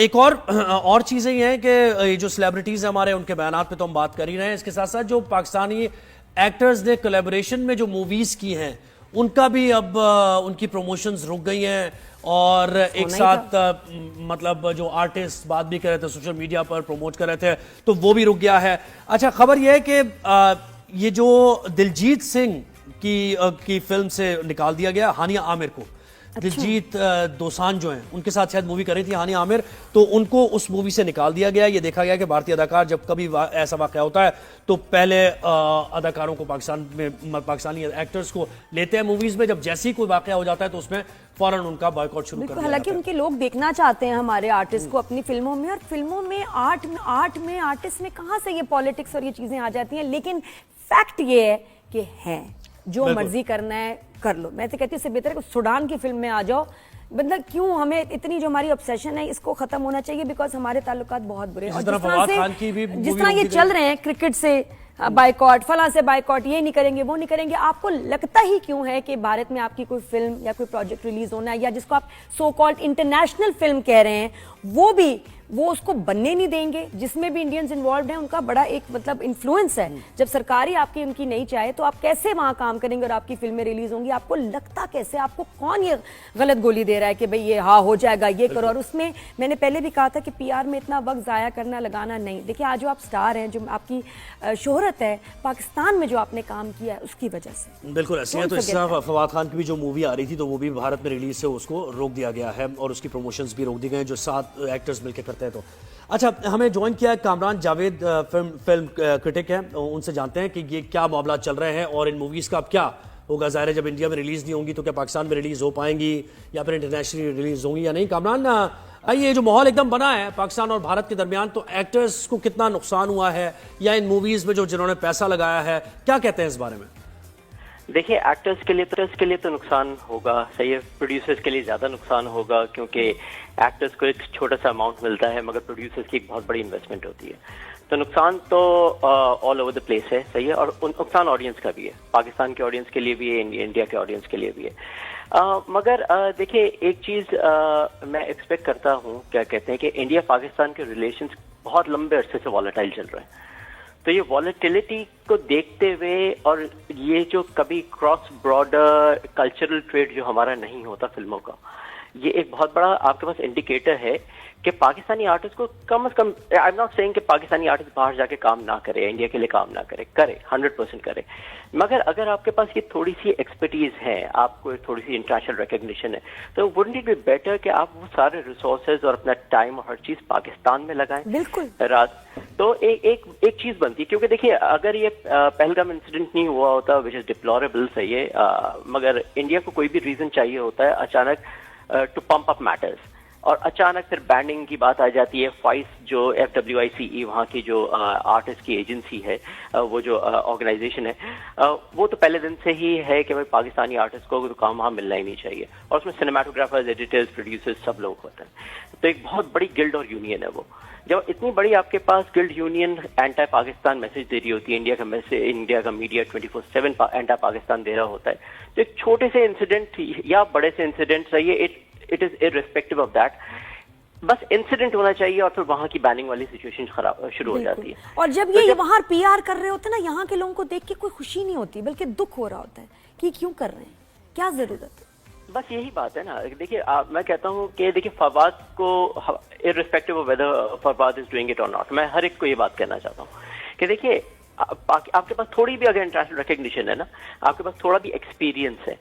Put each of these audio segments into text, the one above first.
एक और चीज़ें ये हैं कि ये जो सेलिब्रिटीज़ हमारे उनके बयानात पे तो हम बात कर ही रहे हैं, इसके साथ साथ जो पाकिस्तानी एक्टर्स ने कोलैबोरेशन में जो मूवीज़ की हैं उनका भी अब उनकी प्रमोशंस रुक गई हैं और एक साथ मतलब जो आर्टिस्ट बात भी कर रहे थे सोशल मीडिया पर प्रमोट कर रहे थे तो वो भी रुक गया है। अच्छा, खबर यह है कि ये जो दिलजीत सिंह की फिल्म से निकाल दिया गया हानिया आमिर को। दिलजीत दोसांझ जो हैं उनके साथ शायद मूवी कर रही थी हानिया आमिर, तो उनको उस मूवी से निकाल दिया गया। ये देखा गया कि भारतीय अदाकार जब कभी ऐसा वाक़या होता है तो पहले अदाकारों को पाकिस्तानी एक्टर्स को लेते हैं मूवीज में, जब जैसे ही कोई वाक़या हो जाता है तो उसमें फौरन उनका बॉयकॉट शुरू कर दिया। हालांकि उनके लोग देखना चाहते हैं हमारे आर्टिस्ट को अपनी फिल्मों में, और फिल्मों में आर्ट में आर्टिस्ट में कहाँ से ये पॉलिटिक्स और ये चीजें आ जाती हैं। लेकिन फैक्ट ये है कि हैं जो मर्जी करना है कर लो। मैं तो कहती हूँ इससे बेहतर है कि सूडान की फिल्म में आ जाओ। मतलब क्यों हमें इतनी जो हमारी ऑब्सेशन है इसको खत्म होना चाहिए, बिकॉज हमारे ताल्लुकात बहुत बुरे हैं। और जिस तरह ये चल रहे हैं क्रिकेट से बाइकॉट, फला से बाइकॉट, ये नहीं करेंगे वो नहीं करेंगे, आपको लगता ही क्यों है कि भारत में आपकी कोई फिल्म या कोई प्रोजेक्ट रिलीज होना है या जिसको आप सो कॉल्ड इंटरनेशनल फिल्म कह रहे हैं वो उसको बनने नहीं देंगे, जिसमें भी इंडियंस इन्वॉल्व हैं उनका बड़ा एक मतलब इन्फ्लुएंस है। जब सरकारी आपकी उनकी नहीं चाहे तो आप कैसे वहां काम करेंगे और आपकी फिल्में रिलीज होंगी? आपको लगता कैसे, आपको कौन ये गलत गोली दे रहा है कि भाई ये हाँ हो जाएगा ये करो? और उसमें मैंने पहले भी कहा था कि पीआर में इतना वक्त जाया करना लगाना नहीं। देखिए आज जो आप स्टार हैं, जो आपकी शोहरत है, पाकिस्तान में जो आपने काम किया है उसकी वजह से बिल्कुल ऐसी है। तो इस तरह फवाद खान की भी जो मूवी आ रही थी तो वो भी भारत में रिलीज से उसको रोक दिया गया है और उसकी प्रमोशंस भी रोक दी गए जो 7 एक्टर्स मिलकर करते हैं। तो अच्छा, हमें ज्वाइन किया है कामरान जावेद, फिल्म क्रिटिक है, उनसे जानते हैं कि ये क्या मामला चल रहे हैं और इन मूवीज का अब क्या होगा। ज़ाहिर है जब इंडिया में रिलीज नहीं होंगी तो क्या पाकिस्तान में रिलीज हो पाएंगी या फिर इंटरनेशनली रिलीज होंगी या नहीं। कामरान, ये जो माहौल एकदम बना है पाकिस्तान और भारत के दरमियान, तो एक्टर्स को कितना नुकसान हुआ है या इन मूवीज में जो जिन्होंने पैसा लगाया है, क्या कहते हैं इस बारे में? देखिए, एक्टर्स के लिए तो नुकसान होगा, सही है। प्रोड्यूसर्स के लिए ज्यादा नुकसान होगा क्योंकि एक्टर्स को एक छोटा सा अमाउंट मिलता है मगर प्रोड्यूसर्स की एक बहुत बड़ी इन्वेस्टमेंट होती है। तो नुकसान तो ऑल ओवर द प्लेस है, सही है। और नुकसान ऑडियंस का भी है, पाकिस्तान के ऑडियंस के लिए भी है, इंडिया के ऑडियंस के लिए भी है। मगर देखिए एक चीज मैं एक्सपेक्ट करता हूँ, क्या कहते हैं कि इंडिया पाकिस्तान के रिलेशंस बहुत लंबे अरसे से वॉलेटाइल चल रहे हैं। तो ये वॉलेटिलिटी को देखते हुए और ये जो कभी क्रॉस बॉर्डर कल्चरल ट्रेड जो हमारा नहीं होता फिल्मों का, ये एक बहुत बड़ा आपके पास इंडिकेटर है कि पाकिस्तानी आर्टिस्ट को कम से कम, आई एम नॉट सेइंग कि पाकिस्तानी आर्टिस्ट बाहर जाके काम ना करे, इंडिया के लिए काम ना करे, 100% करे। मगर अगर आपके पास ये थोड़ी सी एक्सपर्टीज है, आपको थोड़ी सी इंटरनेशनल रिकग्निशन है, तो वुडंट इट बी बेटर कि आप वो सारे रिसोर्सेज और अपना टाइम और हर चीज पाकिस्तान में लगाएं? बिल्कुल। तो एक चीज बनती है, क्योंकि देखिए अगर ये पहलगाम इंसिडेंट नहीं हुआ होता, विच इज डिप्लोरेबल, सही है, मगर इंडिया को कोई भी रीजन चाहिए होता है अचानक टू पंप अप मैटर्स, और अचानक फिर बैंडिंग की बात आ जाती है। फाइस जो FWICE वहाँ की जो आर्टिस्ट की एजेंसी है, वो जो ऑर्गेनाइजेशन है, वो तो पहले दिन से ही है कि भाई पाकिस्तानी आर्टिस्ट को तो काम वहाँ मिलना ही नहीं चाहिए, और उसमें सिनेमाटोग्राफर्स, एडिटर्स, प्रोड्यूसर्स सब लोग होते हैं। तो एक बहुत बड़ी गिल्ड और यूनियन है वो। जब इतनी बड़ी आपके पास guild union anti Pakistan message दे रही होती है, इंडिया का मीडिया 24/7 एंटी पाकिस्तान दे रहा होता है, तो एक छोटे से इंसिडेंट या बड़े से इंसिडेंट, सही है, it is irrespective of that, बस इंसिडेंट होना चाहिए और फिर वहां की बैनिंग वाली सिचुएशन खराब शुरू हो जाती है। और जब ये वहां पीआर कर रहे होते हैं ना, यहाँ के लोगों को देख के कोई खुशी नहीं होती बल्कि दुख हो रहा होता है कि क्यों कर रहे हैं, क्या जरूरत है। बस यही बात है ना। देखिए मैं कहता हूँ कि देखिए फवाद को, irrespective of whether Fawad is doing it or not, मैं हर एक को ये बात कहना चाहता हूँ कि देखिए आपके पास थोड़ी भी अगर इंटरनेशनल रिकग्निशन है ना, आपके पास थोड़ा भी एक्सपीरियंस है,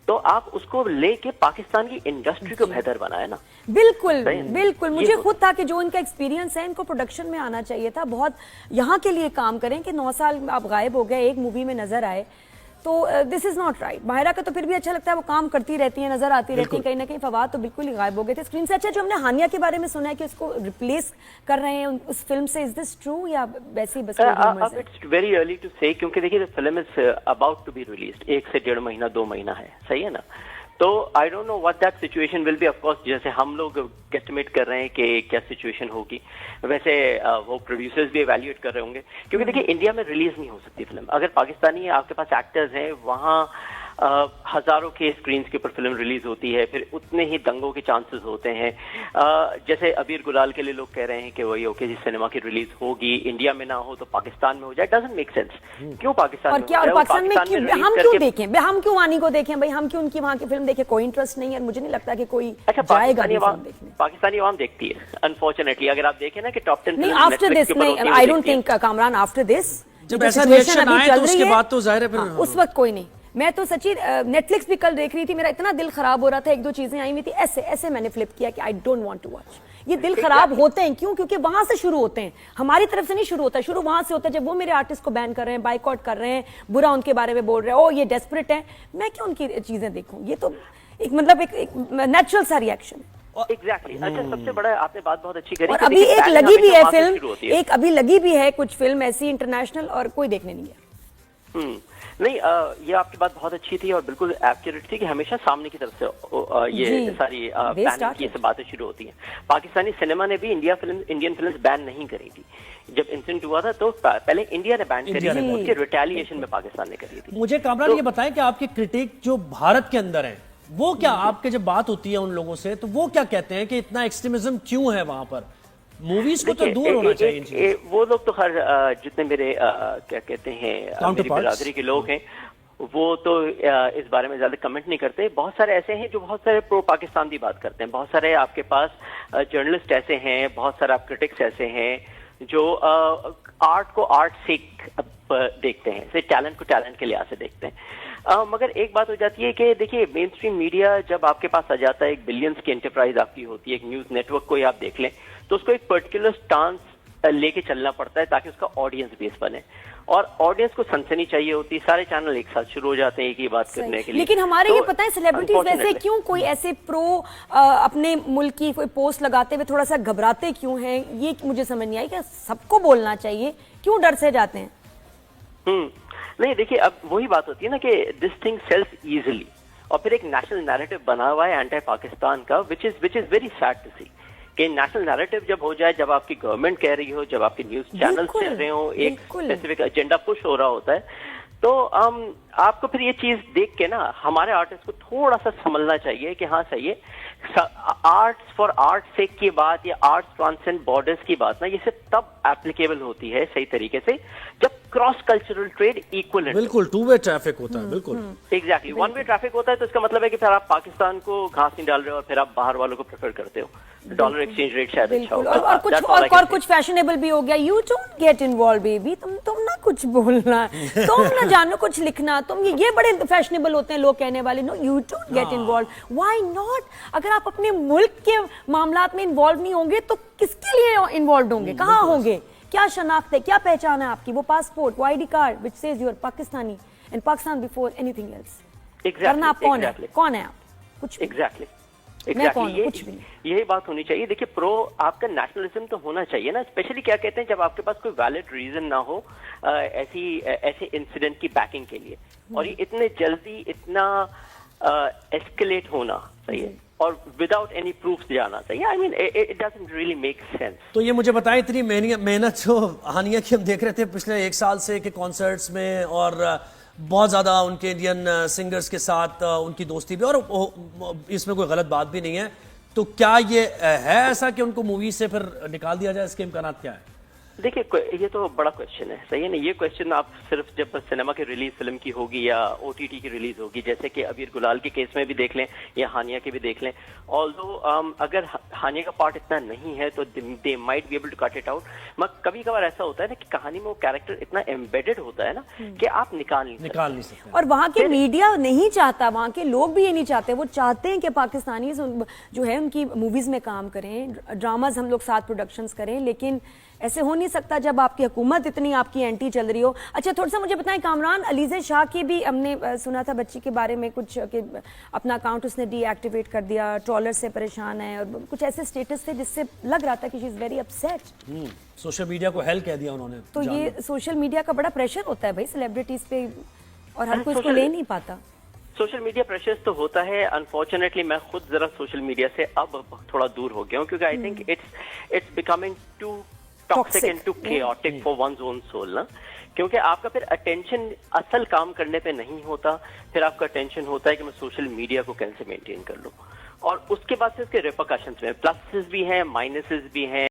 तो आप उसको लेके पाकिस्तान की इंडस्ट्री को बेहतर बनाए ना। बिल्कुल बिल्कुल, मुझे खुद था कि जो इनका एक्सपीरियंस है इनको प्रोडक्शन में आना चाहिए था, बहुत यहाँ के लिए काम करें कि 9 साल आप गायब हो गए, एक मूवी में नजर आए, तो this is not right. Mahira का तो फिर भी अच्छा लगता है, वो काम करती रहती है, नजर आती रहती है, कहीं ना कहीं फवाद तो बिल्कुल ही गायब हो गए थे स्क्रीन से। अच्छा, जो हमने हानिया के बारे में सुना है कि उसको रिप्लेस कर रहे हैं उस फिल्म से, इज दिस ट्रू या वैसे ही बस अब इट्स वेरी अर्ली टू से, क्योंकि देखिए film is about to be released, 1 से 1.5 महीना 2 महीना है, सही है ना। तो I don't know what that situation will be. Of course जैसे हम लोग एस्टिमेट कर रहे हैं कि क्या सिचुएशन होगी, वैसे वो प्रोड्यूसर्स भी इवैल्यूएट कर रहे होंगे, क्योंकि देखिए इंडिया में रिलीज नहीं हो सकती फिल्म अगर पाकिस्तानी आपके पास एक्टर्स हैं वहाँ हजारों के स्क्रीन के ऊपर फिल्म रिलीज होती है, फिर उतने ही दंगों के चांसेस होते हैं। जैसे अबीर गुलाल के लिए लोग कह रहे हैं कि वही ओके जिस सिनेमा की रिलीज होगी इंडिया में ना हो तो पाकिस्तान में हो जाए, डजंट मेक सेंस। क्यों पाकिस्तान और में क्या, हो और जाए? पाकिस्तान में पाकिस्तान क्यों, release हम करके- क्यों देखें, हम क्यों वानी को देखें भाई, हम क्यों उनकी वहां की फिल्म देखें? कोई इंटरेस्ट नहीं है, मुझे नहीं लगता कि कोई अच्छा, जाएगा भी फिल्म देखने। पाकिस्तानी आवाम देखती है अनफॉर्चुनेटली। अगर आप देखें ना कि टॉप 10 नहीं, आफ्टर दिस नहीं, I don't think Kamran, after this जब ऐसा रिएक्शन आए तो उसके बाद तो जाहिर है फिर उस वक्त कोई नहीं। मैं तो सच्ची नेटफ्लिक्स भी कल देख रही थी, मेरा इतना दिल खराब हो रहा था, एक दो चीजें आई हुई थी, ऐसे ऐसे मैंने फ्लिप किया कि I don't want to watch. ये दिल खराब होते हैं क्यों? क्योंकि वहां से शुरू होते हैं, हमारी तरफ से नहीं शुरू होता, शुरू वहां से होता है जब वो मेरे आर्टिस्ट को बैन कर रहे हैं, बाइकआउट कर रहे हैं, बुरा उनके बारे में बोल रहे हैं, ओ ये डेस्परेट है, मैं क्यों उनकी चीजें देखूं? ये तो एक मतलब एक नेचुरल सा रिएक्शन है। एग्जैक्टली। अच्छा, सबसे बड़ा आपने बात बहुत अच्छी करी। और अभी एक लगी भी है फिल्म, एक अभी लगी भी है कुछ फिल्म ऐसी इंटरनेशनल, और कोई देखने नहीं है। नहीं, ये आपकी बात बहुत अच्छी थी और बिल्कुल एक्यूरेट थी कि हमेशा सामने की तरफ से ये सारी बैन की से बातें शुरू होती हैं। पाकिस्तानी सिनेमा ने भी इंडियन फिल्म्स बैन नहीं करी थी। जब इंसिडेंट हुआ था तो पहले इंडिया ने बैन करी थी, उसके रिटेलिएशन में पाकिस्तान ने करी थी। मुझे कामरान ये बताएं कि आपके क्रिटिक जो भारत के अंदर हैं वो क्या, आपके जब बात होती है उन लोगों से तो वो क्या कहते हैं कि इतना एक्सट्रीमिज्म क्यों है वहां पर? मूवीज को तो दूर होना चाहिए इन चीजों से। वो लोग तो हर जितने मेरे क्या कहते हैं मेरी बिरादरी के लोग हैं वो तो इस बारे में ज्यादा कमेंट नहीं करते। बहुत सारे ऐसे हैं जो बहुत सारे प्रो पाकिस्तान की बात करते हैं, बहुत सारे आपके पास जर्नलिस्ट ऐसे हैं, बहुत सारे आप क्रिटिक्स ऐसे हैं जो आर्ट को आर्ट से देखते हैं, टैलेंट को टैलेंट के लिहाज से देखते हैं। मगर एक बात हो जाती है कि देखिए मेन स्ट्रीम मीडिया जब आपके पास आ जाता है, एक बिलियंस की एंटरप्राइज आपकी होती है, एक न्यूज नेटवर्क को ही आप देख लें तो उसको एक पर्टिकुलर स्टांस लेके चलना पड़ता है ताकि उसका ऑडियंस बेस बने, और ऑडियंस को सनसनी चाहिए होती है। सारे चैनल एक साथ शुरू हो जाते हैं एक ही बात करने के लिए। लेकिन हमारे ये पता है सेलिब्रिटीज वैसे क्यों, कोई ऐसे प्रो अपने मुल्क की कोई पोस्ट लगाते हुए थोड़ा सा घबराते क्यों हैं, ये मुझे समझ नहीं आई। कि सबको बोलना चाहिए, क्यों डर से जाते हैं? नहीं देखिए, अब वही बात होती है ना कि दिस थिंग सेल्स इजीली, और फिर एक नेशनल नैरेटिव बना हुआ है एंटी पाकिस्तान का, which is very sad to see कि नेशनल नैरेटिव जब हो जाए, जब आपकी गवर्नमेंट कह रही हो, जब आपके न्यूज चैनल चल रहे हो, एक स्पेसिफिक एजेंडा पुश हो रहा होता है, तो आपको फिर ये चीज देख के ना हमारे आर्टिस्ट को थोड़ा सा समझना चाहिए कि हाँ सही है, आर्ट्स फॉर आर्ट सेक की बात या आर्ट्स ट्रांसेंड बॉर्डर्स की बात ना, ये सिर्फ तब एप्लीकेबल होती है सही तरीके से जब क्रॉस कल्चरल ट्रेड इक्वल, बिल्कुल टू वे ट्रैफिक होता है। बिल्कुल एग्जैक्टली, वन वे ट्रैफिक होता है तो इसका मतलब है कि फिर आप पाकिस्तान को घास नहीं डाल रहे हो और फिर आप बाहर वालों को प्रेफर करते हो, डॉलर एक्सचेंज रेट शायद अच्छा होगा। और कुछ फैशनेबल भी हो गया। You don't get involve baby, तुम ना कुछ बोलना, तुम ना जानो कुछ लिखना, तुम ये बड़े फैशनेबल होते हैं लोग कहने वाले, no you don't get involve. Why not? अगर आप अपने मुल्क के मामलात में इन्वॉल्व नहीं होंगे तो किसके लिए इन्वॉल्व होंगे? कहाँ होंगे? क्या शनाख्त है, क्या पहचान है आपकी? वो पासपोर्ट, वो ID card which says you are Pakistani and Pakistan before anything else. करना आप कौन है? कौन है आप? कुछ एग्जैक्टली कुछ भी यही बात होनी चाहिए। देखिए प्रो आपका नेशनलिज्म तो होना चाहिए ना, स्पेशली क्या कहते हैं जब आपके पास कोई वैलिड रीजन ना हो ऐसे इंसिडेंट की बैकिंग के लिए, और ये इतने जल्दी इतना एस्केलेट होना सही है और विदाउट एनी प्रूफ जाना चाहिए। I mean it doesn't really make sense. तो ये मुझे बताएं, इतनी मेहनत जो हानिया की हम देख रहे थे पिछले एक साल से कि कॉन्सर्ट्स में, और बहुत ज़्यादा उनके इंडियन सिंगर्स के साथ उनकी दोस्ती भी, और इसमें कोई गलत बात भी नहीं है, तो क्या ये है ऐसा कि उनको मूवी से फिर निकाल दिया जाए? इसके इम्कानात क्या है? देखिए ये तो बड़ा क्वेश्चन है, सही है ना। ये क्वेश्चन आप सिर्फ जब सिनेमा की रिलीज फिल्म की होगी या ओटीटी की रिलीज होगी, जैसे कि अबीर गुलाल के केस में भी देख लें या हानिया के भी देख लें, ऑल्दो अगर हानिया का पार्ट इतना नहीं है तो they might be able to cut it out. मगर कभी कभार ऐसा होता है ना कि कहानी में वो कैरेक्टर इतना एम्बेडेड होता है ना कि आप निकाल नहीं सकते। और वहाँ के मीडिया नहीं चाहता, वहाँ के लोग भी ये नहीं चाहते, वो चाहते हैं कि पाकिस्तानी जो है उनकी मूवीज में काम करें, ड्रामाज हम लोग साथ प्रोडक्शंस करें, लेकिन ऐसे हो नहीं सकता जब आपकी हुकूमत इतनी आपकी एंटी चल रही हो। अच्छा थोड़ा सा मुझे बताएं कामरान, अलीज़ा शाह की भी हमने सुना था बच्ची के बारे में कुछ कि अपना अकाउंट उसने डीएक्टिवेट कर दिया, ट्रॉलर से परेशान है, और कुछ ऐसे स्टेटस थे जिससे लग रहा था कि she is very upset. Social media को हेल कह दिया उन्होंने। तो ये सोशल मीडिया का बड़ा प्रेशर होता है भाई सेलिब्रिटीज पे, और हर कोई इसको ले नहीं पाता। सोशल मीडिया प्रेशर तो होता है, अनफॉर्चुनेटली मैं खुद जरा सोशल मीडिया से अब थोड़ा दूर हो गया हूँ, क्योंकि I think it's becoming too toxic and too chaotic for one's own soul ना, क्योंकि आपका फिर अटेंशन असल काम करने पे नहीं होता, फिर आपका अटेंशन होता है कि मैं सोशल मीडिया को कैसे मेंटेन कर लूं, और उसके बाद से इसके रिपरकशंस में प्लसेस भी हैं, माइनसेस भी हैं।